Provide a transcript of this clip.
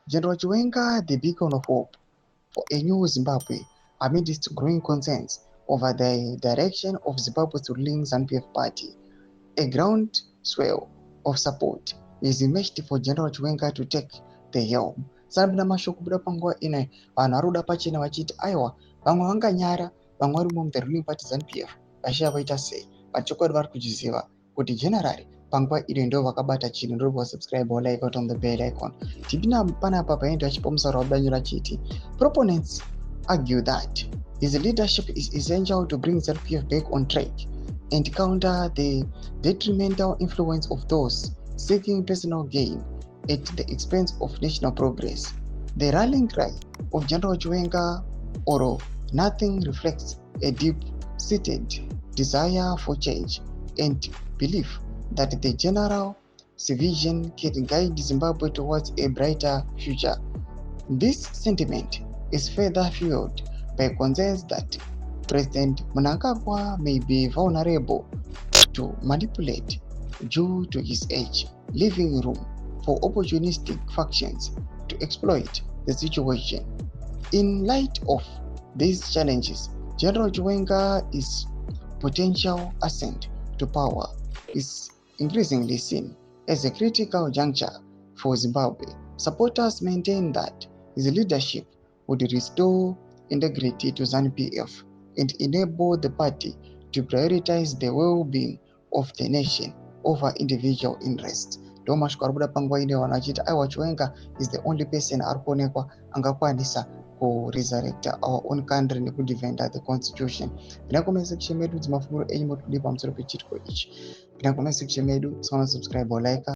General Chiwenga, the beacon of hope for a new Zimbabwe, amidst growing concerns over the direction of Zimbabwe's ruling ZANU-PF party. A groundswell of support is emerged for General Chiwenga to take the helm. Sabina mashoko kubuda panguva ino vanhu vari kuda pachena vachiti aiwa vamwe vanganyara vamwe vari mu the ruling party ZANU-PF vachida vaita sei, pachokwadi vari kuchiziva kuti generally panguva ino ndo vakabata chinhu. Ndiri subscribe or like out on the bell icon. Tipinda panapa paenda achipa musaro wabanyura chiti proponents argue that his leadership is essential to bring ZANU-PF back on track and counter the detrimental influence of those seeking personal gain at the expense of national progress. The rallying cry of General Chiwenga or nothing reflects a deep-seated desire for change and belief that the general vision can guide Zimbabwe towards a brighter future. This sentiment is further fueled by concerns that President Mnangagwa may be vulnerable to manipulate due to his age, leaving room for opportunistic factions to exploit the situation. In light of these challenges, General Chiwenga's potential ascent to power is increasingly seen as a critical juncture for Zimbabwe. Supporters maintain that his leadership would restore integrity to ZANU-PF and enable the party to prioritize the well-being of the nation over individual interests. Domashko arikuda panguva ine vanhu vachiti aiwa Chiwenga is the only person ari kuonekwa angakwanisa ku-resurrect our own country nekudefenda the constitution. Pinda comment section medu dzimafunguro enyu moti kudii pamusoro pechitiko ichi. Pinda comment section medu, subscribe or like.